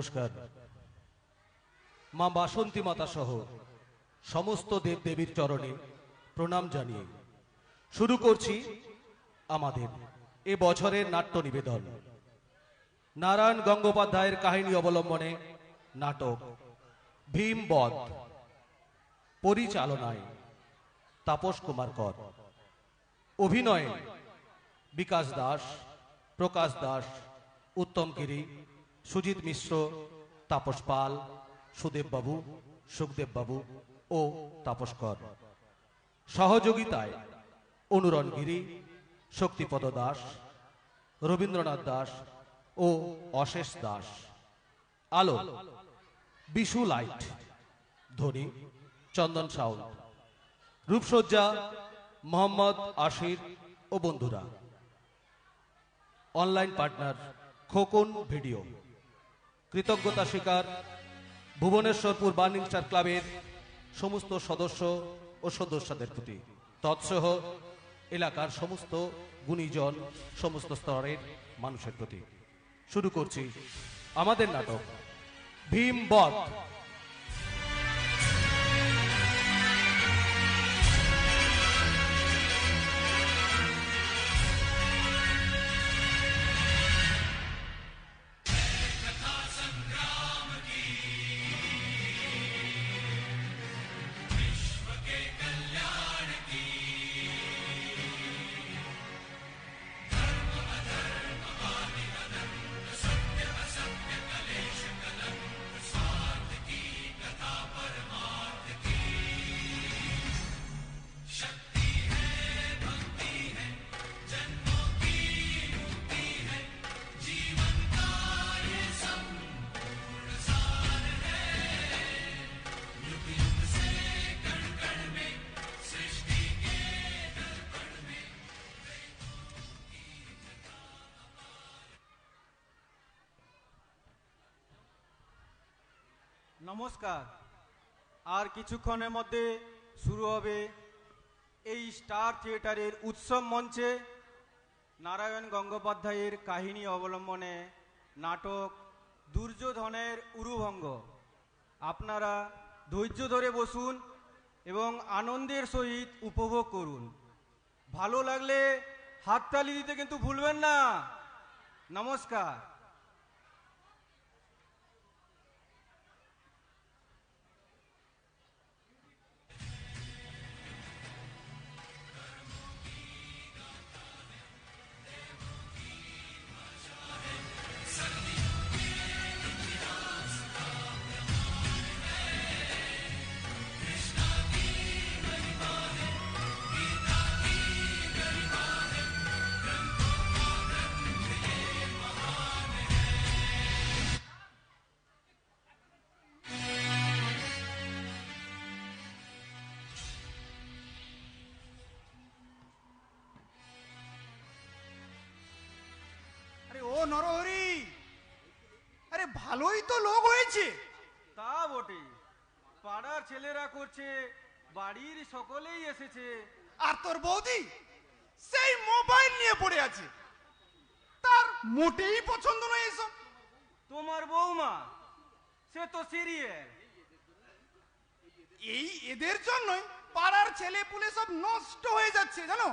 নমস্কার। মা বাসন্তী মাতা সহ সমস্ত দেব দেবীর চরণে প্রণাম জানিয়ে শুরু করছি আমাদের এ বছরের নাট্য নিবেদন। নারায়ণ গঙ্গোপাধ্যায়ের কাহিনী অবলম্বনে নাটক ভীমবধ, পরিচালনায় তাপস কুমার কর, অভিনয়ে বিকাশ দাস, প্রকাশ দাস, উত্তম গিরি, সুজিত মিশ্র, তাপস পাল, সুদেব বাবু, সুখদেব বাবু ও তাপস কর। সহযোগিতায় অনুরণ গিরি, শক্তিপদ দাস, রবীন্দ্রনাথ দাস ও অশেষ দাস। আলো বিশু লাইট, ধ্বনি চন্দন সাউন্ড, রূপসজ্জা মোহাম্মদ আশির ও বন্ধুরা। Online partner Khokon video. কৃতজ্ঞতা স্বীকার ভুবনেশ্বরপুর বার্নিং স্টার ক্লাবের সমস্ত সদস্য ও সদস্যদের প্রতি, তৎসহ এলাকার সমস্ত গুণীজন, সমস্ত স্তরের মানুষের প্রতি। শুরু করছি আমাদের নাটক ভীমবধ। নমস্কার। আর কিছুক্ষণের মধ্যে শুরু হবে এই স্টার থিয়েটারের উৎসব মঞ্চে নারায়ণ গঙ্গোপাধ্যায়ের কাহিনী অবলম্বনে নাটক দুর্যোধনের উরুভঙ্গ। আপনারা ধৈর্য ধরে বসুন এবং আনন্দের সহিত উপভোগ করুন। ভালো লাগলে হাততালি দিতে কিন্তু ভুলবেন না। নমস্কার। ও নরহরি, আরে ভালোই তো লোক হয়েছে। তা বটে, পাড়ার ছেলেরা করছে, বাড়ির সকলেই এসেছে। আর তোর বৌদি সেই মোবাইল নিয়ে পড়ে আছে, তার মোটেই পছন্দ নয় এসব। তোমার বৌমা সে তো সিরিয়াল। এই এদের জন্যই পাড়ার ছেলে পুলে সব নষ্ট হয়ে যাচ্ছে জানো।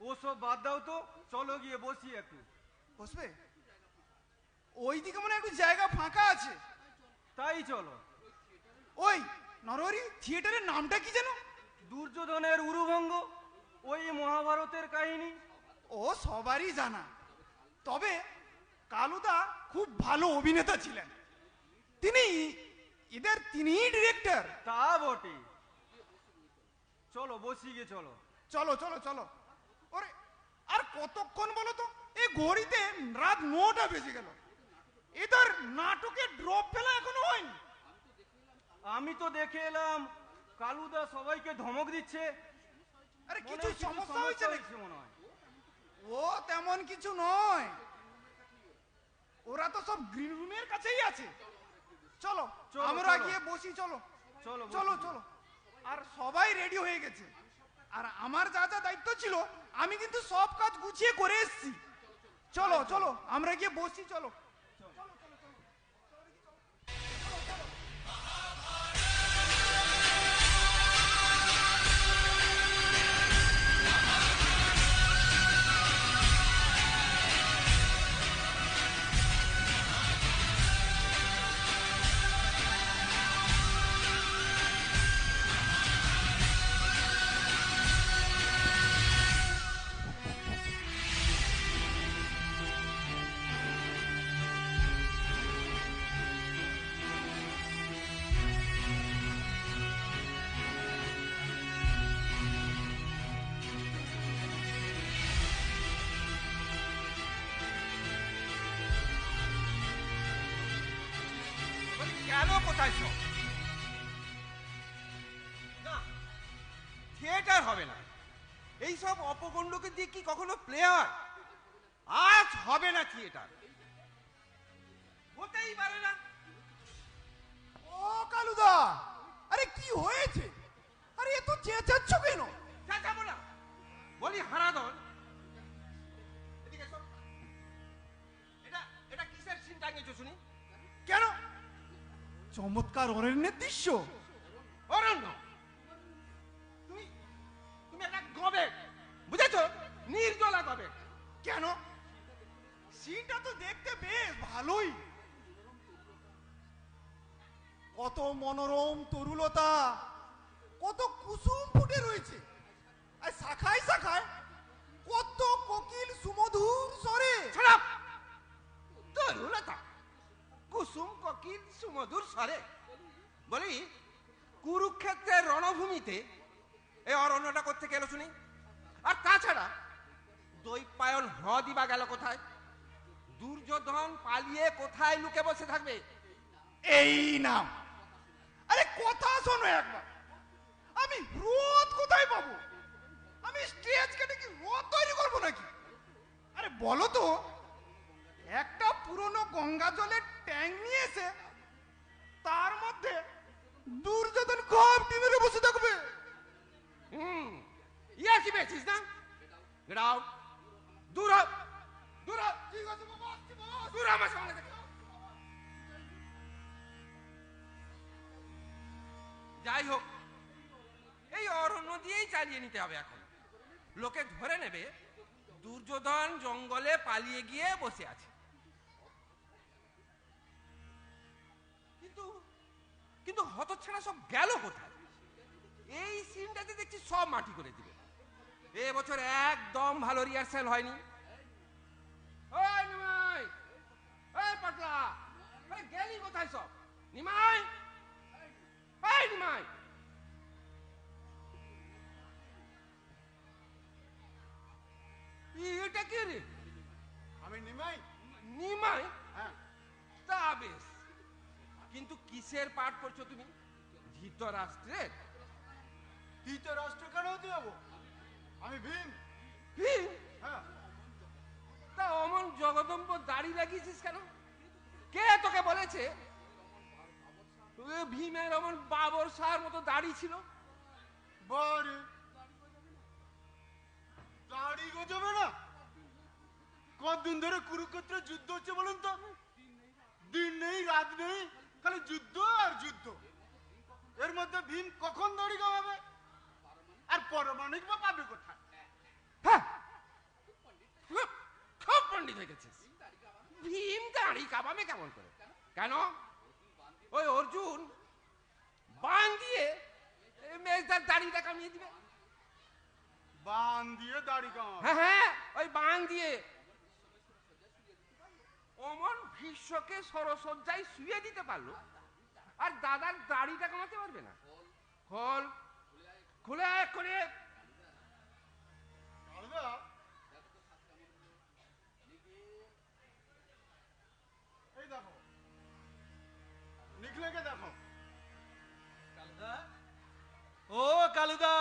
ওসব বাদ দাও তো, চলো গিয়ে বসি একটু। বসবে? ওইদিকে মনে একটু জায়গা ফাঁকা আছে। তাই চলো। ওই নরহরি, থিয়েটারের নামটা কি যেন? দুর্যোধনের উরুভঙ্গ, ওই মহাভারতের কাহিনী। ও সবারই জানা, তবে কালুদা খুব ভালো অভিনেতা ছিলেন। তিনিই ডিরেক্টর। তা বটে, চলো বসি গিয়ে। চলো চলো চলো চলো। ওরে আর কতক্ষণ বলো তো, এই ঘড়িতে রাত 9টা বেজে গেল। এদের নাটকের ড্রপ ফেলা এখনো হয়নি। আমি তো দেখে এলাম কালুদা সবাইকে ধমক দিচ্ছে। আরে কিছু সমস্যা হয়েছে নাকি? মনে হয় ও তেমন কিছু নয়, ওরা তো সব গ্রিন রুমের কাছেই আছে। চলো আমরা গিয়ে বসি। চলো চলো চলো চলো। আর সবাই রেডি হয়ে গেছে, আর আমার যা যা দায়িত্ব ছিল আমি কিন্তু সব কাজ গুছিয়ে করে এসেছি। চলো চলো আমরা গিয়ে বসি। চলো চলো চলো চলো। কোথায় সব? না, থিয়েটার হবে না। এই সব অপগণ্ডকে দিয়ে কি কখনো প্লে হয়? আজ হবে না থিয়েটার, হতেই পারে না। ও কালুদা, আরে কি হয়েছে? আরে এত চেঁচাচ্ছ কেন? যাবো না, বলি হারাধন, এদিকে এসো। এটা এটা কিসের সিন টাঙিয়েছো শুনি? কেন? চমৎকার অরণ্যের দৃশ্য। অরণ্য? তুমি তুমি একটা গবে, বুঝেছো? নির্জলা গবে। কেন? সিনটা তো দেখতে বেশ ভালোই। কত মনোরম তরুলতা, কত কুসুম ফুটে রয়েছে, আর শাখায় শাখায় কত কোকিল সুমধুর স্বরে। ছাড়াপ! তরুলতা, কুসুম, কোকিল, সুমধুর স্বরে। বলি, কুরুক্ষেত্রের রণভূমিতে এই অরণ্যটা করতে গেল শুনি? আর তাছাড়া দৈপায়ন হ্রদই বা গেল কোথায়? দুর্যোধন পালিয়ে কোথায় লুকে বসে থাকবে? এই নাম, আরে কথা শোনো একবার। আমি রোদ কোথায় পাবো? আমি স্টেজ কেটে কি রোদ তৈরি করবো নাকি? আরে বলো তো, একটা পুরনো গঙ্গা জলের ট্যাঙ্ক নিয়ে এসে তার মধ্যে দুর্যোধন ঘাপটি মেরে বসে থাকবে। ইয়া কি পেয়েছিস না? Get out! দূর হ! দূর হ! ঠিক আছে বাবা, আসছি বাবা। দূর হ আমার সামনে থেকে। যাই হোক, এই অরণ্য দিয়েই চালিয়ে নিতে হবে এখন। লোকে ধরে নেবে দুর্যোধন জঙ্গলে পালিয়ে গিয়ে বসে আছে। কিন্তু কিন্তু হতচ্ছাড়া সব গেল কোথায়? এই সিনটাতে দেখছি সব মাটি করে দিবে। এবছর একদম ভালো রিহার্সাল হয়নি। ওই নিমাই, ওই পাটলা, ওই গেলি কোথায় সব? নিমাই, ওই নিমাই! এটা কে রে? আমি নিমাই। নিমাই? হ্যাঁ। তা বেশ, কিন্তু কিসের পাঠ করছো তুমি? ধৃতরাষ্ট্রের? ধৃতরাষ্ট্র কেন হতে যাবো? আমি ভীম। ভীম? হ্যাঁ। তা অমন জগদম্ব দাড়ি লাগিয়েছিস কেন? কে তোকে বলেছে ভীমের অমন বাবর শাহর মতো দাড়ি ছিল? বারে, দাড়ি গজাবে না? কতদিন ধরে কুরুক্ষেত্রে যুদ্ধ হচ্ছে বলুন তো? দিন নেই রাত নেই, খালি যুদ্ধ আর যুদ্ধ। এর মধ্যে ভীম কখন দাড়ি গজাবে? আর পরমাণিক বা পাবে কোথায়? হ্যাঁ, খুব পণ্ডিত হয়ে গেছিস। ভীম দাড়ি কামাবে কেমন করে? কেন? ওই অর্জুন বান দিয়ে মেজদার দাড়িটা কামিয়ে দিবে। বান দিয়ে দাড়ি কামাবে? হ্যাঁ হ্যাঁ, ওই বান দিয়ে অমন ভীষ্মকে সরসজ্জায় শুয়ে দিতে পারলো, আর দাদার দাড়িটা কামাতে পারবে না? খোল, খুলে এক করে। কালুদা, এই দেখো, নিখলেকে দেখো। কালুদা, ও কালুদা,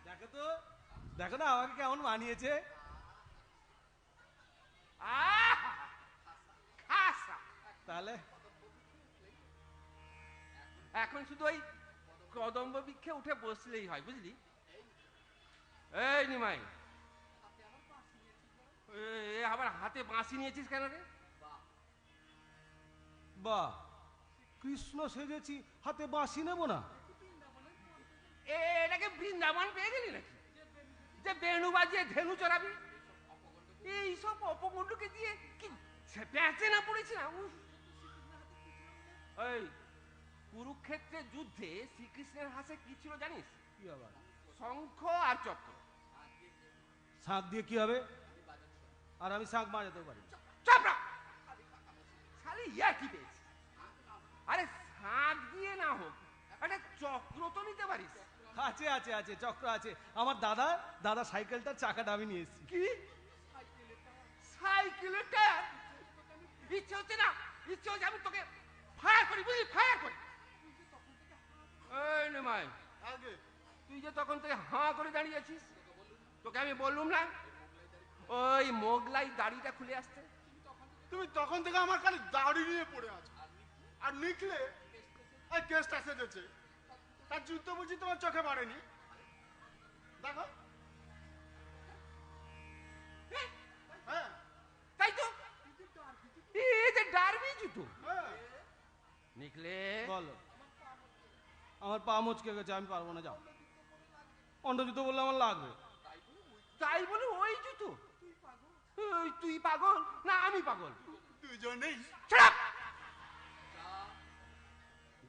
দেখো তো, দেখো না আমাকে কেমন মানিয়েছে। খাসা। তাহলে এখন শুধু ওই কদম্ব বৃক্ষে উঠে বসলেই হয়, বুঝলি? এই নিমাই, এ আবার হাতে বাঁশি নিয়েছিস কেন রে? বাহ, কৃষ্ণ সেজেছি, হাতে বাঁশি নেব না? এটাকে বৃন্দাবন পেয়ে গেলি নাকি যে বেণু বাজিয়ে ধেনু চড়াবি? এইসব অপমণ্ডকে দিয়ে কি প্যাঁচে না পড়েছি না? এই কুরুক্ষেত্রের যুদ্ধে শ্রীকৃষ্ণের হাতে কি ছিল জানিস? কি আবার? শঙ্খ আর চক্র। শাঁখ দিয়ে কি হবে? আর আমি শাঁখ বাজাতেও পারি। চাপড়া শালি ইয়া কি পেয়েছি? আরে শাঁখ দিয়ে না হোক একটা চক্র তো নিতে পারিস। আছে আছে আছে, চক্র আছে। আমার দাদা সাইকেলটার চাকাটা আমি নিয়ে এসেছি। কি সাইকেলের টায়ার? ইচ্ছে হচ্ছে না ইচ্ছে হচ্ছে আমি তোকে ফায়ার করি, বুঝলি, ফায়ার করি। এই নিমাই, আগে তুই যে তখন থেকে হাঁ করে দাঁড়িয়েছিস, তোকে আমি বললুম না ওই মোগলাই দাড়িটা খুলে আসতে? তুমি তখন থেকে আমার খালি দাড়ি নিয়ে পড়ে আছো, আর নিকলে এই কেসটা সেজেছে, তার যুদ্ধ বুঝি তোমার চোখে পড়েনি? দেখো, হ্যাঁ তাই তো, এই যে ডারবি জুতো হ্যাঁ। নিকলে। বলো, আমার পা মুচকে গেছে, আমি পারবো না, যাও। অন্য জুতো বললে আমার লাগবে। তাই বলে ওই জুতো? ওই তুই পাগল না আমি পাগল? দুজনেই। ছাড়!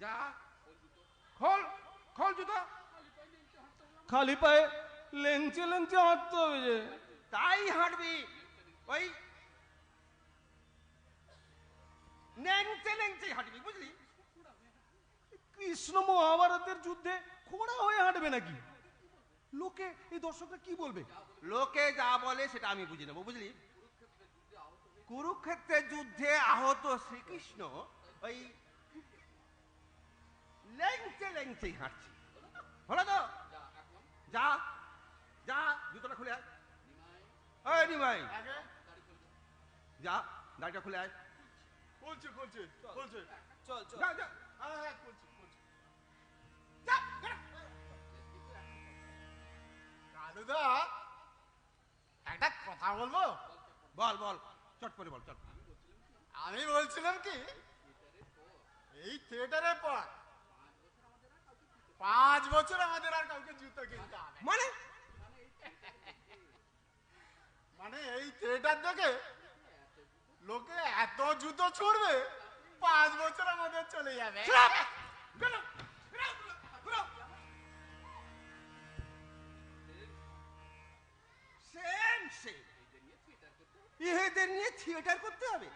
যা, খোল খোল জুতো। খালি পায়ে লেংচে লেংচে হাঁটতে হবে যে। তাই হাঁটবি, ওই ন্যাংচে ন্যাংচে হাঁটবি, বুঝলি? কৃষ্ণ মহাভারতের যুদ্ধে ঘোড়া হয়ে হাঁটবে নাকি? লোকে, এই দর্শকরা কি বলবে? লোকে যা বলে সেটা আমি বুঝে নেবো, বুঝলি? কুরুক্ষেত্রের যুদ্ধে আহত শ্রীকৃষ্ণ ওই ল্যাংচে ল্যাংচেই হাঁটছে, হলো তো? যা যা, জুতোটা খুলে আয়। ওই নিমাই, আগে যা দাড়িটা খুলে আয়। বলছে বলছে বলছে, চল চল। যা যা হ্যাঁ হ্যাঁ বলছে বলছে। যা, যা। কালুদা, একটা কথা বলবো? বল বল, চট করে বল, চট। আমি বলছিলাম কি, এই থিয়েটারের পর 5 বছর আমাদের আর কাউকে জুতো কিনতে হবে না। মানে মানে এই থিয়েটার দেখে লোকে এত জুতো ছুড়বে, 5 বছর আমাদের চলে যাবে। চুপ! বেরো, বেরো, বেরো। সেম সেম, এদের নিয়ে থিয়েটার করতে হবে?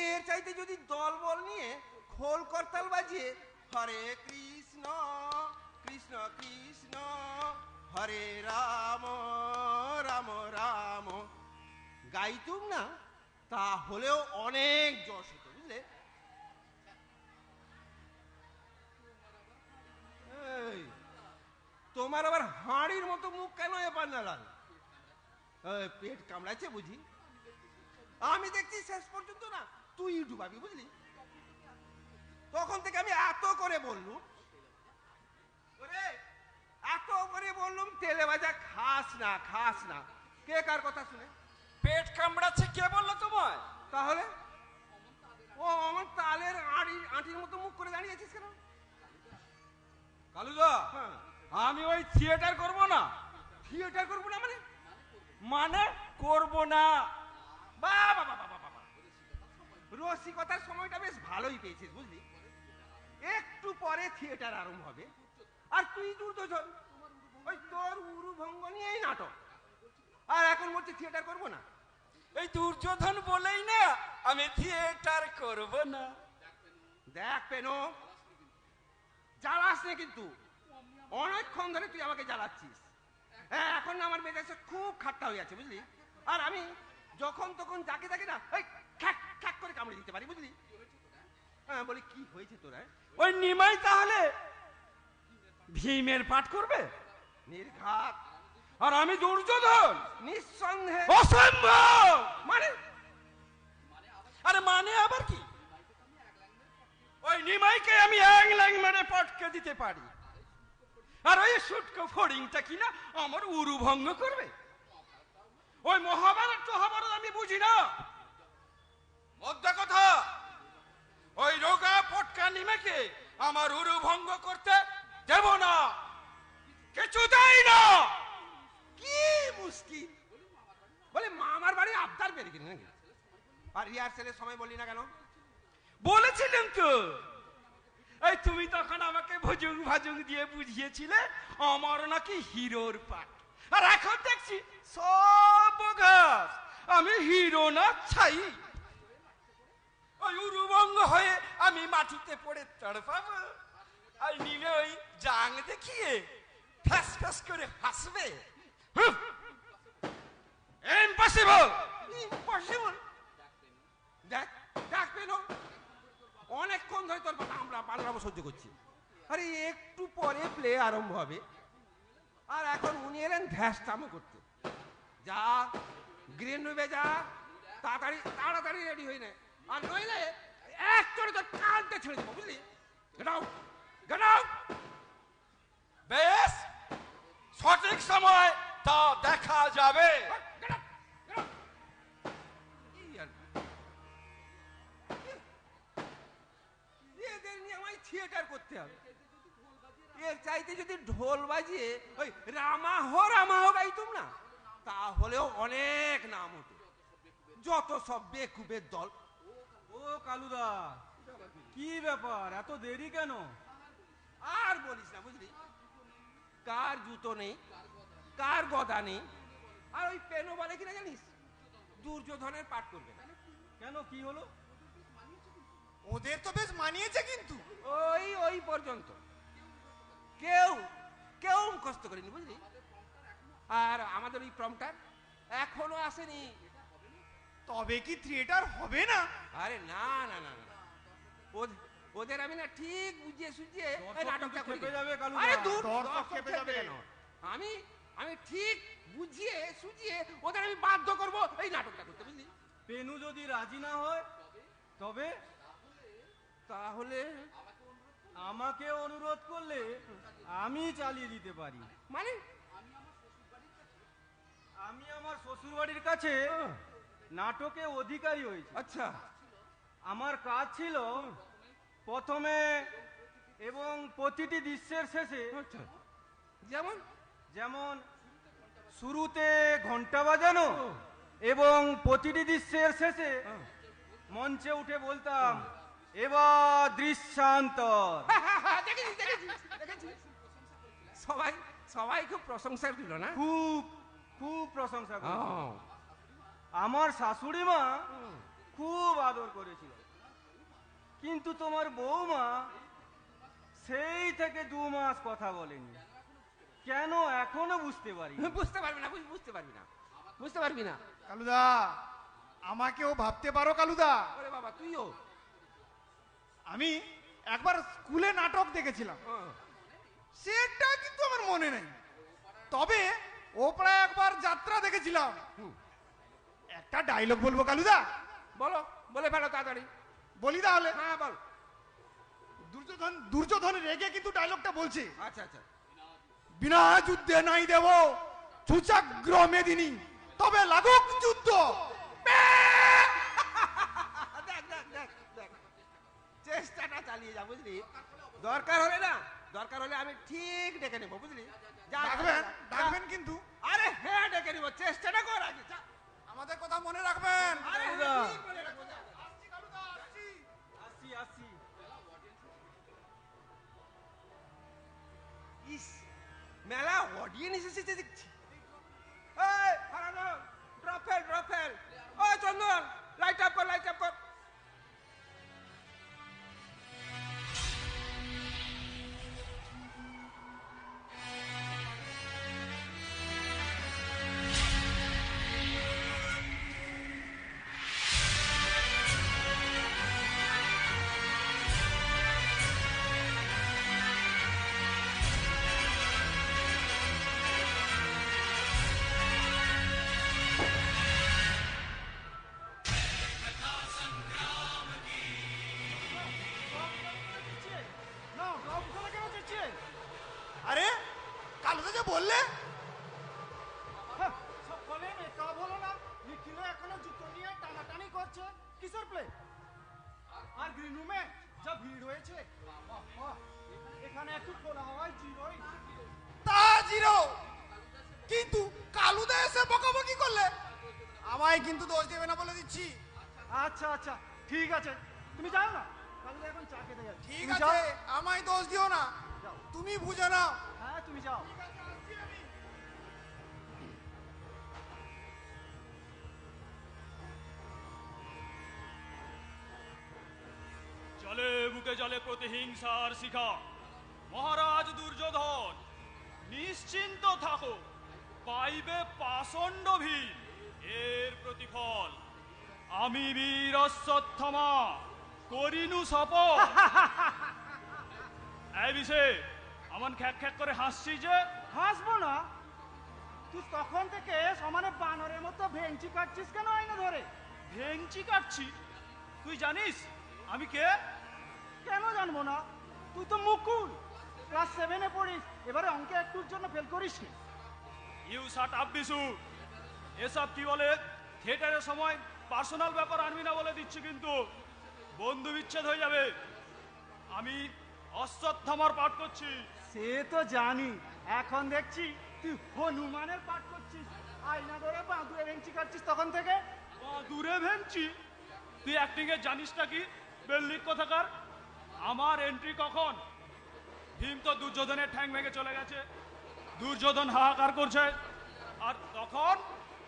এর চাইতে যদি দল বল নিয়ে খোল করতাল বাজিয়ে হরে কৃষ্ণ কৃষ্ণ কৃষ্ণ হরে রাম রাম রাম গাইতুম না, তাহলেও অনেক যশ হতো, বুঝলে? এই, তোমার আবার হাঁড়ির মতো মুখ কেন এবার না লাল? পেট কামড়াচ্ছে বুঝি? আমি দেখছি শেষ পর্যন্ত না তুই ডুবাবি, বুঝলি? তখন থেকে আমি এত করে বললুম, ওরে এত করে বললুম তেলে ভাজা খাস না খাস না, কে কার কথা শুনে? পেট কামড়াচ্ছে কে বললো তোমায়? তাহলে ও আমার তালের আঁটির মতো মুখ করে দাঁড়িয়েছিস কেন? কালুদা, হ্যাঁ, আমি ওই থিয়েটার করব না। থিয়েটার করবো না মানে? মানে করব না। বাবা বাবা বাবা, রসিকতার সময়টা বেশ ভালোই পেয়েছিস, বুঝলি? একটু পরে থিয়েটার আরম্ভ হবে, আর তুই দুর্যোধন ওই তোর উরুভঙ্গ নিয়েই নাটক, আর এখন বলছি থিয়েটার করবো না। এই দুর্যোধন বলেই না আমি থিয়েটার করব না। দেখ পেনো, জ্বালাস না কিন্তু, অনেকক্ষণ ধরে তুই আমাকে জ্বালাচ্ছিস। হ্যাঁ, এখন না আমার মেজাজটা খুব খাট্টা হয়ে আছে, বুঝলি? আর আমি যখন তখন যাকে যাকে না ওই খ্যাক খ্যাক করে কামড়ে দিতে পারি, বুঝলি? হ্যাঁ, বলি কি হয়েছে তোরা? ওই নিমাই তাহলে ভীমের পাঠ করবে নির্ঘাত, আর আমি দুর্যোধন? নিঃসন্দেহে। অসম্ভব! মানে আরে মানে আবার কি? ওই নিমাইকে আমি এক ল্যাং মেরে পটকে দিতে পারি, আর ওই শুটকো ফড়িংটা কিনা আমার উরু ভঙ্গ করবে। ওই মহাভারত টহাভারত আমি বুঝি না। মধ্যে কথা, ওই রোগা পটকা নিমেকে আমার উরু ভঙ্গ করতে দেব না, কিছুতেই না। কি মুশকিল! বলে মামার বাড়ি আবদার বেড়ে গেলি নাকি? আর রিহার্সেলের সময় বললি না কেন? বলেছিলেন তো, এই তুমি তখন আমাকে ভুজুং ভাজুং দিয়ে বুঝিয়েছিলে আমার নাকি হিরোর পাঠ, আর এখন দেখছি সব বোগাস, আমি হিরো না ছাই। ওই উরুভঙ্গ হয়ে আমি মাটিতে পড়ে তড়পাবো, আর নিমে ওই জাং দেখিয়ে ফ্যাস ফ্যাস করে হাসবে। ইম্পসিবল! ইম্পসিবল! দেখ ডাক পেনো অনেকক্ষণ ধরে তোর আমরা বাংলাবো সহ্য করছি। আরে একটু পরে প্লে আরম্ভ হবে, আর এখন উনি এলেন ধ্যাসটামো করতে। যা গ্রিন রুমে যা, তাড়াতাড়ি তাড়াতাড়ি রেডি হয়ে নে, আর নইলে এক চড়ে তোর কানতে ছেড়ে দেবো, বুঝলি? Get out, get out. বেশ, সঠিক সময় তা দেখা যাবে। এদের নিয়ে আমায় থিয়েটার করতে হবে। এর চাইতে যদি ঢোল বাজিয়ে ওই রামাহ গাইতুম না, তাহলেও অনেক নাম হতো। যত সব বেকুবের দল। ও কালুদা, কি ব্যাপার, এত দেরি কেন? আর বলিস না, বুঝলি? কার জুতো নেই, কার গদা নেই, আর ওই পেনো বলে কিনা জানিস, দুর্যোধনের পাঠ করবে না। কেন, কি হলো? ওদের তো বেশ মানিয়েছে কিন্তু। ওই পর্যন্ত কেউ কেউ মুখস্থ করেনি, বুঝলি? আর আমাদের ওই প্রম্পটার এখনো আসেনি। তবে কি থিয়েটার হবে না? আরে না না না না, ওদের আমি না ঠিক বুঝিয়ে সুঝিয়ে এই নাটকটা করি। খেপে যাবে কালুদা। আরে দূর, দর্শক দর্শক খেপে খেপে যাবে। কেন? আমি ঠিক বুঝিয়ে সুঝিয়ে ওদের আমি বাধ্য করব এই নাটকটা করতে, বুঝলি? পেনু যদি রাজি না হয় তবে? তাহলে আমাকে অনুরোধ করলে আমি চালিয়ে দিতে পারি। মানে আমি আমার শ্বশুর বাড়ির কাছে নাটকে অধিকারী হয়েছি। আচ্ছা, আমার কাজ ছিল প্রথমে এবং প্রতিটি দৃশ্যের শেষে, আচ্ছা, যেমন যেমন শুরুতে ঘন্টা বাজানো এবং প্রতিটি দৃশ্যের শেষে মঞ্চে উঠে বলতাম, এবার দৃশ্যান্তর। দেখেছিস দেখেছিস দেখেছিস, সবাই সবাই খুব প্রশংসা দিল না? খুব খুব প্রশংসা করেছিল। ও, আমার শাশুড়ি মা খুব আদর করেছিল, কিন্তু তোমার বৌমা সেই থেকে 2 মাস কথা বলেনি। কেন এখনো বুঝতে পারি। বুঝতে পারবি না, বুঝতে পারবি না, বুঝতে পারবি না। কালুদা, আমাকেও ভাবতে পারো কালুদা। ওরে বাবা, তুইও? আমি একবার স্কুলে নাটক দেখেছিলাম, হ্যাঁ। সেটা কিন্তু আমার মনে নেই। তবে ও প্রায় একবার যাত্রা দেখেছিলাম। একটা ডায়লগ বলবো কালুদা? বলো, বলে ফেলো তাড়াতাড়ি। বলি তাহলে। হ্যাঁ বল। দুর্যোধন রেগে কিন্তু ডায়লগটা বলছে, আচ্ছা আচ্ছা। বিনা যুদ্ধে নাই দেব সুচাগ্র মেদিনী, তবে লাগুক যুদ্ধ। দেখ দেখ দেখ দেখ, চেষ্টাটা চালিয়ে যা, বুঝলি? দরকার হলে আমি ঠিক ডেকে নেবো, বুঝলি? যা, ডাকবেন, যা, ডাকবেন যা। কিন্তু। আরে হ্যাঁ ডেকে নেবো, চেষ্টাটা কর আগে, যা। আমাদের কথা মনে রাখবেন। আরে কালুদা। হ্যাঁ, ঠিক বলে রাখবো, যা। আসি। ইস, মেলা অডিয়েন্স এসেছে দেখছি। এই হারানো, ড্রপ ফেল। ও চন্দন, লাইট আপ কর। আরে কালুদা যে বললে, সকলে মেকআপ হলো না, নিখিল এখনো জুতো নিয়ে টানাটানি করছে। কিসের প্লে? আর গ্রিন রুমে যা ভিড় হয়েছে, এখানে একটু খোলা হওয়ায় জিরোই। তা জিরো, কিন্তু কালুদা এসে বকাবকি করলে আমায় কিন্তু দোষ দেবে না বলে দিচ্ছি। আচ্ছা ঠিক আছে, তুমি যাও না, কালকে এখন চা খেতে যাচ্ছি। ঠিক তুমি আছে, যাও। আমায় দোষ দিও না, যাও। তুমি বুঝে নাও। হ্যাঁ তুমি যাও। জলে বুকে জলে প্রতিহিংসার শিখা মহারাজ দুর্যোধন, নিশ্চিন্ত থাকো, পাইবে পাষণ্ড ভীম এর প্রতিফল। আমি বীর অশ্বত্থামা করিনু শপথ। এই বিষে আমন খ্যাক খ্যাক করে হাসছি যে। হাসবো না? তুই তখন থেকে সমানে বানরের মতো ভেঙচি কাটছিস কেন আয়না ধরে? ভেঙচি কাটছি? তুই জানিস আমি কে? কেন জানবো না? তুই তো মুকুল, ক্লাস 7-এ পড়িস, এবারে অঙ্কে একটুর জন্য ফেল করিস নি। You shut up Bishu. এসব কি বলে থিয়েটারের সময় পার্সোনাল ব্যাপার আনবি না বলে দিচ্ছি, কিন্তু বন্ধু বিচ্ছেদ হয়ে যাবে। আমি অশ্বত্থামার পাঠ করছি। সে তো জানি, এখন দেখছি তুই হনুমানের পাঠ করছিস। আয়না ধরে বাঁধুরে ভেঙচি কাটছিস তখন থেকে। দূরে ভেঙছি? তুই অ্যাক্টিং এ জানিস নাকি বেল্লিক কোথাকার? আমার এন্ট্রি কখন? ভীম তো দুর্যোধনের ঠ্যাং ভেঙে চলে গেছে, দুর্যোধন হাহাকার করছে, আর তখন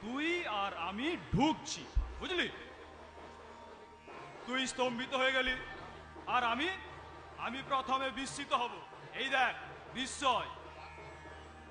তুই আর আমি ঢুকছি, বুঝলি? তুই স্তম্ভিত হয়ে গেলি, আর আমি প্রথমে বিস্মিত হব। এই দেখ বিস্ময়।